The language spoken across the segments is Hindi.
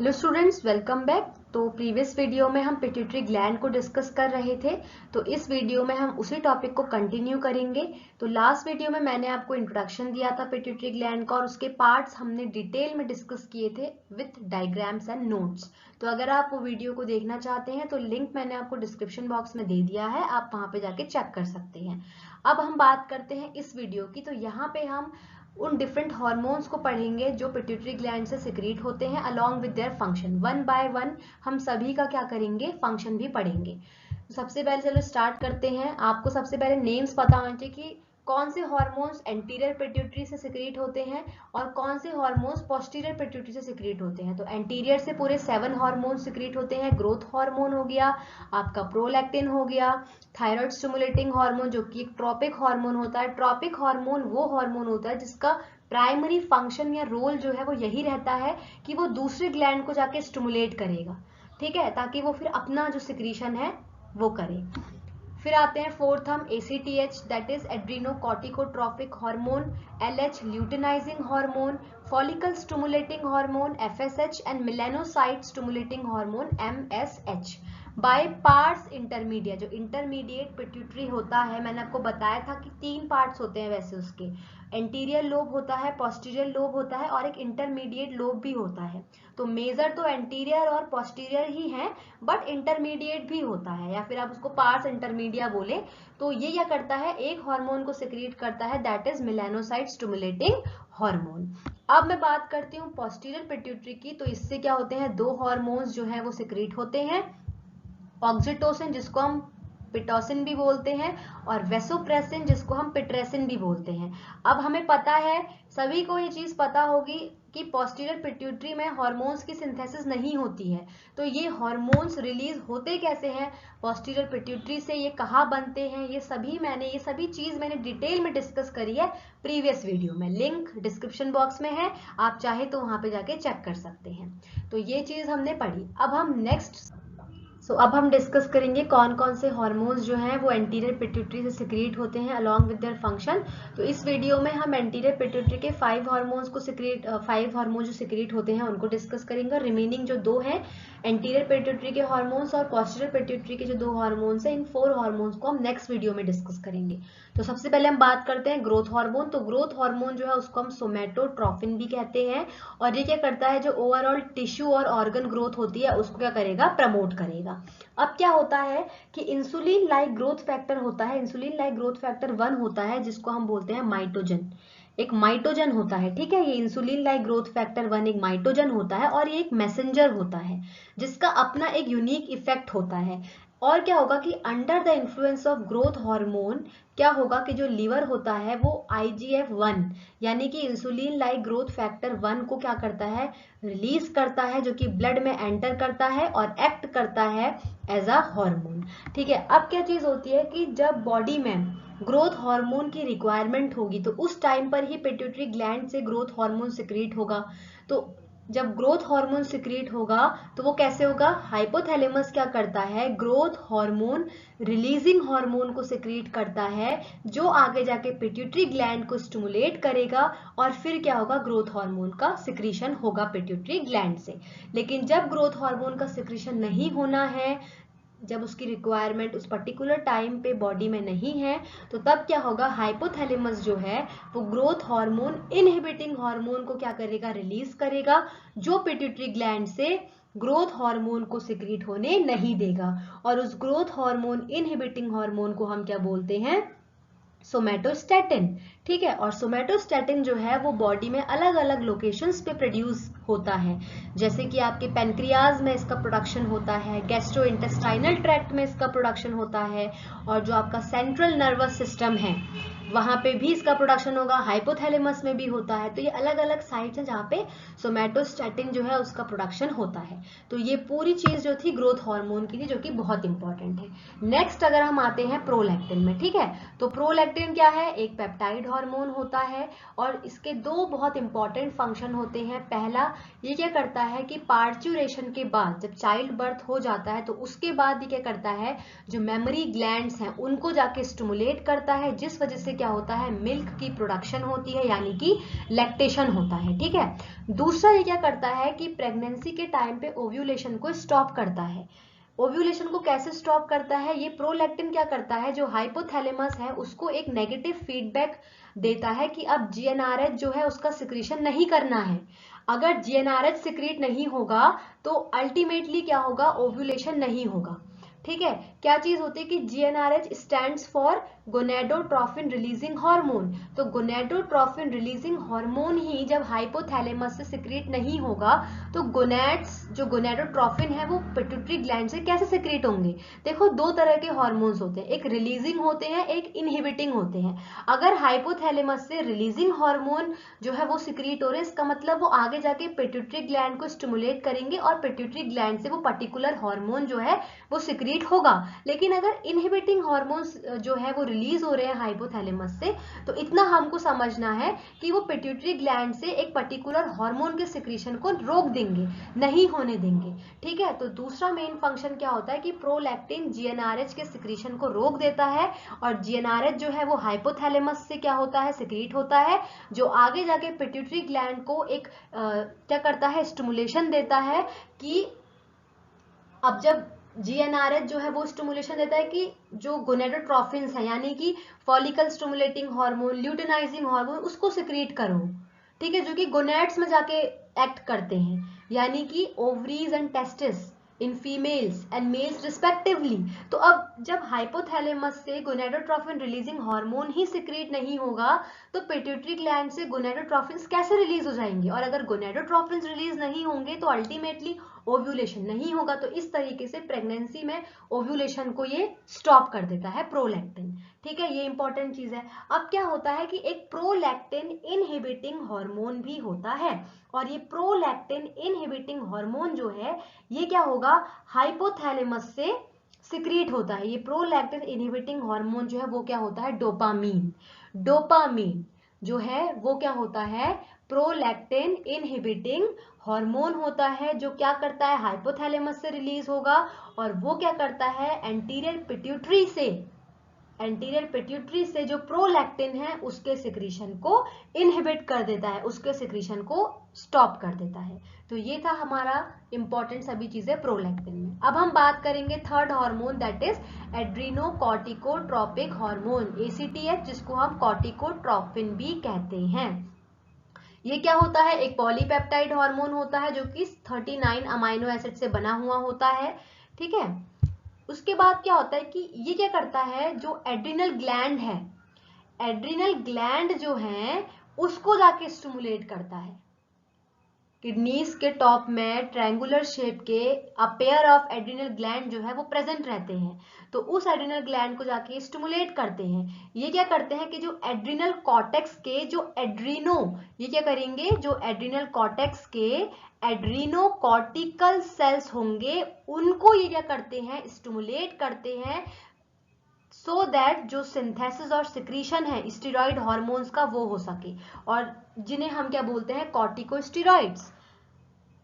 Hello students, welcome back. तो प्रीवियस वीडियो में हम पिट्यूटरी ग्लैंड को डिस्कस कर रहे थे, तो इस वीडियो में हम उसी टॉपिक को कंटिन्यू करेंगे। तो लास्ट वीडियो में मैंने आपको इंट्रोडक्शन दिया था पिट्यूटरी ग्लैंड का और उसके पार्ट्स हमने डिटेल में डिस्कस किए थे विथ डायग्राम्स एंड नोट्स। तो अगर आप वो वीडियो को देखना चाहते हैं तो लिंक मैंने आपको डिस्क्रिप्शन बॉक्स में दे दिया है, आप वहां पे जाके चेक कर सकते हैं। अब हम बात करते हैं इस वीडियो की। तो यहाँ पे हम उन डिफरेंट हार्मोन्स को पढ़ेंगे जो पिट्यूटरी ग्लैंड से सिक्रीट होते हैं along with their function. One by one हम सभी का क्या करेंगे, फंक्शन भी पढ़ेंगे। सबसे पहले चलो स्टार्ट करते हैं। आपको सबसे पहले नेम्स पता होने चाहिए कि कौन से हार्मोन्स एंटीरियर पिट्यूटरी से सिक्रीट होते हैं और कौन से हार्मोन्स पोस्टीरियर पिट्यूटरी से सिक्रीट होते हैं। तो एंटीरियर से पूरे 7 हार्मोन्स सिक्रीट होते हैं। ग्रोथ हार्मोन हो गया, आपका प्रोलैक्टिन हो गया, थायराइड स्टिमुलेटिंग हार्मोन जो कि एक ट्रॉपिक हार्मोन होता है। ट्रॉपिक हार्मोन वो हार्मोन होता है जिसका प्राइमरी फंक्शन या रोल जो है वो यही रहता है कि वो दूसरे ग्लैंड को जाके स्टिमुलेट करेगा, ठीक है, ताकि वो फिर अपना जो सिक्रीशन है वो करे। फिर आते हैं फोर्थ हम ACTH, that is adrenocorticotropic hormone, LH luteinizing hormone, follicle stimulating hormone FSH and melanocyte stimulating hormone MSH। By parts intermediate, जो इंटरमीडिएट पिट्यूटरी होता है, मैंने आपको बताया था कि 3 पार्ट्स होते हैं वैसे उसके। एंटीरियर लोब होता है, पोस्टीरियर लोब होता है और एक इंटरमीडिएट लोब भी होता है। तो मेजर तो एंटीरियर और पोस्टीरियर ही है, बट इंटरमीडिएट भी होता है, या फिर आप उसको पार्ट्स इंटरमीडिया बोले। तो ये क्या करता है, एक हार्मोन को सिक्रीट करता है, that is melanocyte stimulating hormone. अब मैं बात करती हूँ पोस्टीरियर पिट्यूटरी की। तो इससे क्या होते हैं, 2 हार्मोन्स जो है वो सिक्रीट होते हैं, ऑक्सीटोसिन जिसको हम पिटोसिन भी बोलते हैं और वेसोप्रेसिन जिसको हम पिट्रेसिन भी बोलते हैं। अब हमें पता है, सभी को ये चीज पता होगी कि पोस्टीरियर पिट्यूटरी में हार्मोन्स की सिंथेसिस नहीं होती है। तो ये हार्मोन्स रिलीज होते कैसे हैं पोस्टीरियर पिट्यूटरी से, ये कहाँ बनते हैं, ये सभी चीज मैंने डिटेल में डिस्कस करी है प्रीवियस वीडियो में। लिंक डिस्क्रिप्शन बॉक्स में है, आप चाहे तो वहां पे जाके चेक कर सकते हैं। तो ये चीज हमने पढ़ी। अब हम अब हम डिस्कस करेंगे कौन कौन से हार्मोन्स जो हैं वो एंटीरियर पिट्यूटरी से सिक्रीट होते हैं अलॉन्ग विद देयर फंक्शन। तो इस वीडियो में हम एंटीरियर पिट्यूटरी के 5 हार्मोन जो सिक्रीट होते हैं उनको डिस्कस करेंगे। रिमेनिंग जो 2 हैं एंटीरियर पिट्यूटरी के हार्मोन्स और पोस्टीरियर पिट्यूटरी के जो 2 हार्मोन्स हैं, इन 4 हार्मोन्स को हम नेक्स्ट वीडियो में डिस्कस करेंगे। तो सबसे पहले हम बात करते हैं ग्रोथ हार्मोन। तो ग्रोथ हार्मोन जो है उसको हम सोमैटोट्रोफिन भी कहते हैं और ये क्या करता है, जो ओवरऑल टिश्यू और ऑर्गन ग्रोथ होती है उसको क्या करेगा, प्रमोट करेगा। अब क्या होता है कि इंसुलिन लाइक ग्रोथ फैक्टर होता है, इंसुलिन लाइक ग्रोथ फैक्टर 1 होता है जिसको हम बोलते हैं माइटोजन। एक माइटोजन होता है, ठीक है, ये इंसुलिन लाइक ग्रोथ फैक्टर 1 एक माइटोजन होता है और ये एक मैसेंजर होता है जिसका अपना एक यूनिक इफेक्ट होता है। और क्या होगा कि under the influence of growth hormone क्या होगा कि जो लीवर होता है वो IGF-1 यानी कि इंसुलिन लाइक ग्रोथ फैक्टर 1 को क्या करता है, रिलीज करता है, जो कि ब्लड में एंटर करता है और एक्ट करता है एज अ हार्मोन। ठीक है, अब क्या चीज होती है कि जब बॉडी में ग्रोथ हार्मोन की रिक्वायरमेंट होगी तो उस टाइम पर ही पिट्यूटरी ग्लैंड से ग्रोथ हार्मोन सिक्रीट होगा। तो जब ग्रोथ हार्मोन सिक्रीट होगा तो वो कैसे होगा, हाइपोथैलेमस क्या करता है, ग्रोथ हार्मोन रिलीजिंग हार्मोन को सिक्रीट करता है जो आगे जाके पिट्यूटरी ग्लैंड को स्टिमुलेट करेगा और फिर क्या होगा, ग्रोथ हार्मोन का सिक्रीशन होगा पिट्यूटरी ग्लैंड से। लेकिन जब ग्रोथ हार्मोन का सिक्रीशन नहीं होना है, जब उसकी रिक्वायरमेंट उस पर्टिकुलर टाइम पे बॉडी में नहीं है, तो तब क्या होगा, हाइपोथैलेमस जो है वो ग्रोथ हार्मोन इनहिबिटिंग हार्मोन को क्या करेगा, रिलीज करेगा, जो पिट्यूटरी ग्लैंड से ग्रोथ हार्मोन को सिक्रीट होने नहीं देगा। और उस ग्रोथ हार्मोन इनहिबिटिंग हार्मोन को हम क्या बोलते हैं, सोमैटोस्टैटिन। ठीक है, और सोमैटोस्टैटिन जो है वो बॉडी में अलग अलग लोकेशंस पे प्रोड्यूस होता है, जैसे कि आपके पैनक्रियाज में इसका प्रोडक्शन होता है, गैस्ट्रो इंटेस्टाइनल ट्रैक्ट में इसका प्रोडक्शन होता है, और जो आपका सेंट्रल नर्वस सिस्टम है वहां पे भी इसका प्रोडक्शन होगा, हाइपोथैलेमस में भी होता है। तो ये अलग अलग साइट्स हैं जहाँ पे सोमैटोस्टैटिन जो है उसका प्रोडक्शन होता है। तो ये पूरी चीज जो थी ग्रोथ हार्मोन की थी, जो कि बहुत इंपॉर्टेंट है। नेक्स्ट अगर हम आते हैं प्रोलैक्टिन में, ठीक है, तो प्रोलैक्टिन क्या है, एक पेप्टाइड हार्मोन होता है और इसके दो बहुत इंपॉर्टेंट फंक्शन होते हैं। पहला, ये क्या करता है कि पार्चुरेशन के बाद जब चाइल्ड बर्थ हो जाता है तो उसके बाद ये क्या करता है, जो मेमोरी ग्लैंड्स हैं उनको जाके स्टिमुलेट करता है, जिस वजह से क्या होता है, मिल्क की प्रोडक्शन होती है, यानी कि लैक्टेशन होता है। ठीक है। दूसरा, ये क्या करता है कि प्रेगनेंसी के टाइम पे ओव्यूलेशन को स्टॉप करता है। ओव्यूलेशन को कैसे स्टॉप करता है, ये प्रोलैक्टिन क्या करता है, जो हाइपोथैलेमस है उसको एक नेगेटिव फीडबैक देता है कि अब जीएनआरएच जो है उसका सिक्रीशन नहीं करना है। अगर जीएनआरएच सिक्रीट नहीं होगा तो अल्टीमेटली क्या होगा, ओव्यूलेशन नहीं होगा। ठीक है। क्या चीज होती है कि GnRH stands for gonadotrophin releasing hormone. तो गोनेडोट्रोफिन रिलीजिंग हार्मोन ही जब हाइपोथैलेमस से सिक्रीट नहीं होगा तो गोनेड्स, जो गोनेडोट्रोफिन है वो पिट्यूटरी ग्लैंड से कैसे सिक्रीट होंगे। देखो, दो तरह के हार्मोन्स होते हैं, एक रिलीजिंग होते हैं, एक इनहिबिटिंग होते हैं। अगर हाइपोथैलेमस से रिलीजिंग हार्मोन जो है वो सिक्रीट हो रहे हैं, इसका मतलब वो आगे जाके पिट्यूटरी ग्लैंड को स्टिमुलेट करेंगे और पिट्यूटरी ग्लैंड से वो पर्टिकुलर हार्मोन जो है वो सिक्रीट होगा। लेकिन अगर इनहिबिटिंग हार्मोन्स जो है वो रिलीज हो रहे हैं हाइपोथैलेमस से, तो इतना हमको समझना है कि वो पिट्यूटरी ग्लैंड से एक पर्टिकुलर हार्मोन के सिक्रीशन को रोक देंगे, नहीं होने देंगे। ठीक है। तो दूसरा मेन फंक्शन क्या होता है कि प्रोलैक्टिन जीएनआरएच के सिक्रीशन को रोक देता है और जीएनआरएच जो है वो हाइपोथैलेमस से क्या होता है, सिक्रीट होता है, जो आगे जाके पिट्यूटरी ग्लैंड को एक क्या करता है, स्टिमुलेशन देता है कि अब जब जीएनआरएच जो है वो स्टिमुलेशन देता है कि जो गोनेडोट्रोफिन्स है, यानी कि follicle stimulating hormone, luteinizing hormone, उसको सिक्रीट करो। ठीक है। जो कि गोनेड्स में जाके एक्ट करते हैं, यानी कि ovaries and testes in females and males respectively. तो अब जब हाइपोथैलेमस से गोनेडोट्रोफिन रिलीजिंग हार्मोन ही सिक्रीट नहीं होगा तो पिट्यूटरी ग्लैंड से गोनेडोट्रोफिन्स कैसे रिलीज हो जाएंगे, और अगर गोनेडोट्रोफिन्स रिलीज नहीं होंगे तो अल्टीमेटली ओव्यूलेशन नहीं होगा। तो इस तरीके से प्रेगनेंसी में ओव्यूलेशन को ये स्टॉप कर देता है प्रोलैक्टिन। ठीक है, ये इंपॉर्टेंट चीज है। अब क्या होता है कि एक प्रोलैक्टिन इनहिबिटिंग हार्मोन भी होता है, और ये प्रोलैक्टिन इनहिबिटिंग हार्मोन जो है ये क्या होगा, हाइपोथैलेमस से सिक्रीट होता है। ये प्रोलैक्टिन इनहिबिटिंग हार्मोन जो है वो क्या होता है, डोपामीन। डोपामीन जो है वो क्या होता है, प्रोलैक्टिन इनहिबिटिंग हार्मोन होता है, जो क्या करता है, हाइपोथैलेमस से रिलीज होगा और वो क्या करता है, एंटीरियर पिट्यूटरी से जो प्रोलैक्टिन है उसके सिक्रीशन को इनहिबिट कर देता है, उसके सिक्रीशन को स्टॉप कर देता है। तो ये था हमारा इंपॉर्टेंट सभी चीजें प्रोलैक्टिन में। अब हम बात करेंगे third hormone, that is adrenocorticotropic hormone, ACTH, जिसको हम कॉर्टिकोट्रोपिन भी कहते हैं। ये क्या होता है, एक पॉलीपेप्टाइड हार्मोन होता है जो कि 39 अमाइनो एसिड से बना हुआ होता है। ठीक है। उसके बाद क्या होता है कि ये क्या करता है, जो एड्रिनल ग्लैंड है, एड्रिनल ग्लैंड जो है उसको जाके स्टिमुलेट करता है। किडनीज के टॉप में ट्रायंगुलर शेप के a pair of adrenal gland जो है वो प्रेजेंट रहते हैं, तो उस एड्रिनल ग्लैंड को जाके स्टिमुलेट करते हैं। ये क्या करते हैं कि जो एड्रिनल कॉर्टेक्स के जो ये क्या करेंगे, जो एड्रिनल कॉर्टेक्स के एड्रीनो कॉर्टिकल सेल्स होंगे उनको ये क्या करते हैं, स्टिमुलेट करते हैं, सो दैट जो सिंथेसिस और सिक्रीशन है स्टेरॉइड हार्मोन्स का वो हो सके, और जिन्हें हम क्या बोलते हैं, कॉर्टिकोस्टेरॉइड्स।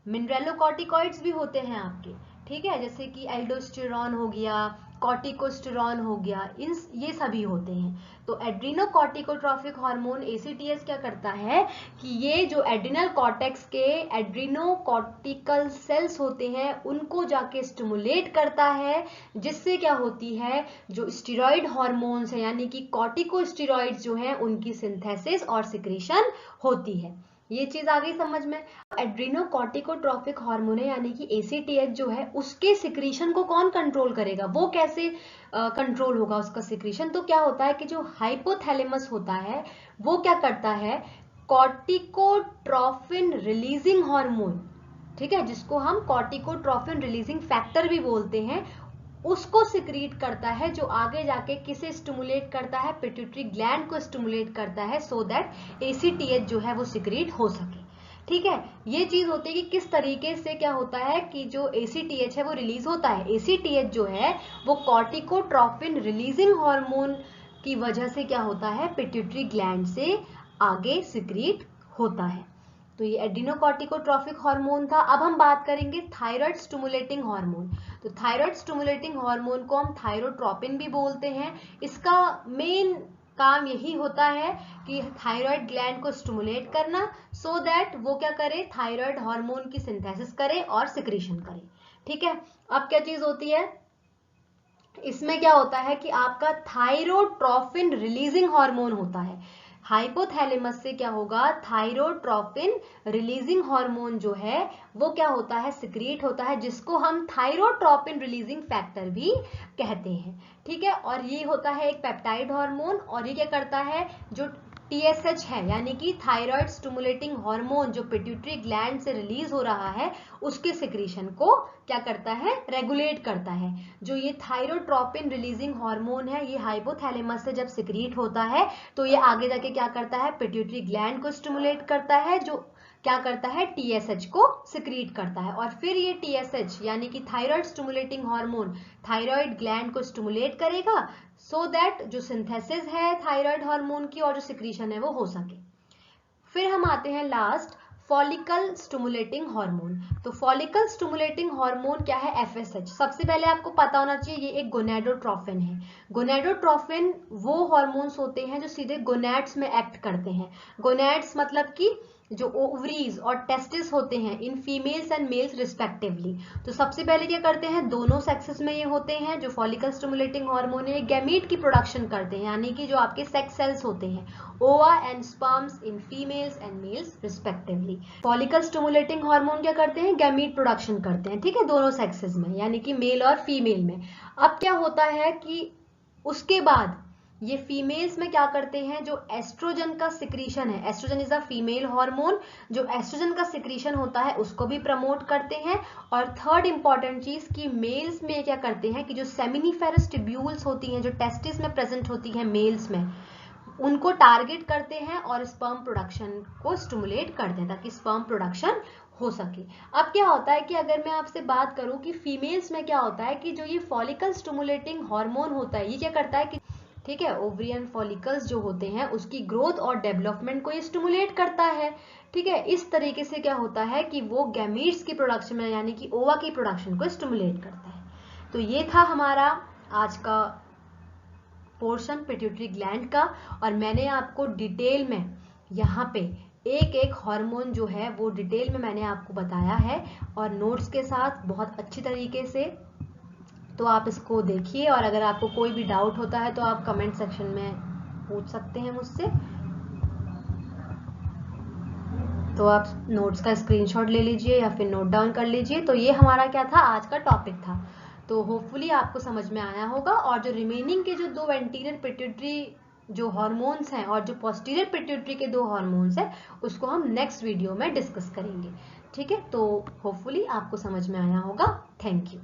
मिनरेलोकॉर्टिकॉइड्स भी होते हैं आपके। ठीक है, जैसे कि एल्डोस्टेरॉन हो गया, कॉर्टिकोस्टेरॉन हो गया, ये सभी होते हैं। तो एड्रीनोकॉर्टिकोट्रोपिक हार्मोन ACTH क्या करता है कि ये जो एड्रिनल कॉर्टेक्स के एड्रीनोकॉर्टिकल सेल्स होते हैं उनको जाके स्टिमुलेट करता है, जिससे क्या होती है, जो स्टेरॉइड हार्मोन्स है यानी कि कॉर्टिकोस्टेरॉइड्स जो हैं उनकी सिंथेसिस और सिक्रीशन होती है। ये चीज आ गई समझ में। एड्रीनोकॉर्टिकोट्रोपिक हार्मोन है यानी कि ACTH जो है उसके सिक्रीशन को कौन कंट्रोल करेगा, वो कैसे कंट्रोल होगा उसका सिक्रीशन। तो क्या होता है कि जो हाइपोथैलेमस होता है वो क्या करता है, कॉर्टिकोट्रोफिन रिलीजिंग हार्मोन, ठीक है, जिसको हम कॉर्टिकोट्रोफिन रिलीजिंग फैक्टर भी बोलते हैं, उसको सिक्रीट करता है, जो आगे जाके किसे स्टिमुलेट करता है, पिट्यूटरी ग्लैंड को स्टिमुलेट करता है, सो दैट ACTH जो है वो सिक्रीट हो सके। ठीक है, ये चीज होती है कि किस तरीके से क्या होता है कि जो ACTH है वो रिलीज होता है। ACTH जो है वो कॉर्टिकोट्रोफिन रिलीजिंग हार्मोन की वजह से क्या होता है, पिट्यूटरी ग्लैंड से आगे सिक्रीट होता है। तो ये एड्रेनोकॉर्टिकोट्रॉफिक हार्मोन था। अब हम बात करेंगे थायराइड स्टिमुलेटिंग हार्मोन। तो थायराइड स्टिमुलेटिंग हार्मोन को हम थायरोट्रोपिन भी बोलते हैं। इसका मेन काम यही होता है कि थायराइड ग्लैंड को स्टिमुलेट करना, सो दैट वो क्या करे, थायराइड हार्मोन की सिंथेसिस करे और सिक्रीशन करे। ठीक है, अब क्या चीज होती है इसमें, क्या होता है कि आपका थायरोट्रोपिन रिलीजिंग हार्मोन होता है। हाइपोथैलेमस से क्या होगा, थायरोट्रोपिन रिलीजिंग हार्मोन जो है वो क्या होता है, सिक्रीट होता है, जिसको हम थायरोट्रोपिन रिलीजिंग फैक्टर भी कहते हैं। ठीक है, और ये होता है एक पेप्टाइड हार्मोन, और ये क्या करता है, जो TSH है यानी कि थायराइड स्टिमुलेटिंग हार्मोन जो पिट्यूटरी ग्लैंड से रिलीज हो रहा है, उसके सिक्रीशन को क्या करता है, रेगुलेट करता है। जो ये थायरोट्रोपिन रिलीजिंग हार्मोन है, ये हाइपोथैलेमस से जब सिक्रीट होता है तो ये आगे जाके क्या करता है, पिट्यूटरी ग्लैंड को स्टिमुलेट करता है, जो क्या करता है, TSH को सिक्रीट करता है। और फिर ये TSH यानी कि thyroid stimulating hormone thyroid gland को स्टिमुलेट करेगा, सो दैट जो सिंथेसिस है थायराइड हार्मोन की और जो सिक्रीशन है वो हो सके। फिर हम आते हैं लास्ट, फॉलिकल स्टिमुलेटिंग हार्मोन। तो फॉलिकल स्टिमुलेटिंग हार्मोन क्या है, FSH। सबसे पहले आपको पता होना चाहिए ये एक गोनेडोट्रोफिन है। गोनेडोट्रोफिन वो हार्मोन्स होते हैं जो सीधे गोनैड्स में एक्ट करते हैं। गोनैड्स मतलब कि जो ओवरीज और टेस्टिस होते हैं in females and males respectively. तो सबसे पहले क्या करते हैं, दोनों सेक्सेस में ये होते हैं। जो फॉलिकल स्टिमुलेटिंग हार्मोन है गैमीट की प्रोडक्शन करते हैं, यानी कि जो आपके सेक्स सेल्स होते हैं, ova and sperms in females and males respectively. Follicle stimulating hormone क्या करते हैं, गैमीट प्रोडक्शन करते हैं, ठीक है, दोनों सेक्सेस में, यानी कि मेल और फीमेल में। अब क्या होता है कि उसके बाद ये फीमेल्स में क्या करते हैं, जो एस्ट्रोजन का सिक्रीशन है, estrogen is a female hormone, जो एस्ट्रोजन का सिक्रीशन होता है उसको भी प्रमोट करते हैं। और थर्ड इंपॉर्टेंट चीज कि मेल्स में क्या करते हैं कि जो सेमिनिफेरस ट्यूब्यूल्स होती हैं, जो टेस्टिस में प्रेजेंट होती हैं मेल्स में, उनको टारगेट करते हैं और स्पर्म प्रोडक्शन को स्टिमुलेट करते हैं ताकि स्पर्म प्रोडक्शन हो सके। अब क्या होता है कि अगर मैं आपसे बात करूं कि फीमेल्स में क्या होता है कि जो ये फॉलिकल स्टिमुलेटिंग हार्मोन होता है ये क्या करता है कि, ठीक है, ओवरियन फॉलिकल्स जो होते हैं उसकी ग्रोथ और डेवलपमेंट को ये स्टिमुलेट करता है। ठीक है, इस तरीके से क्या होता है कि वो गैमीट्स की प्रोडक्शन में यानी कि ओवा की प्रोडक्शन को स्टिमुलेट करता है। तो ये था हमारा आज का पोर्शन पिट्यूटरी ग्लैंड का, और मैंने आपको डिटेल में यहाँ पे एक एक हार्मोन जो है वो डिटेल में मैंने आपको बताया है और नोट्स के साथ बहुत अच्छी तरीके से। तो आप इसको देखिए, और अगर आपको कोई भी डाउट होता है तो आप कमेंट सेक्शन में पूछ सकते हैं मुझसे। तो आप नोट्स का स्क्रीनशॉट ले लीजिए या फिर नोट डाउन कर लीजिए। तो ये हमारा क्या था, आज का टॉपिक था। तो होपफुली आपको समझ में आया होगा, और जो रिमेनिंग के जो दो एंटीरियर पिट्यूटरी जो हार्मोन्स हैं और जो पोस्टीरियर पिट्यूटरी के दो हार्मोन्स हैं उसको हम नेक्स्ट वीडियो में डिस्कस करेंगे। ठीक है, तो होपफुली आपको समझ में आया होगा। Thank you.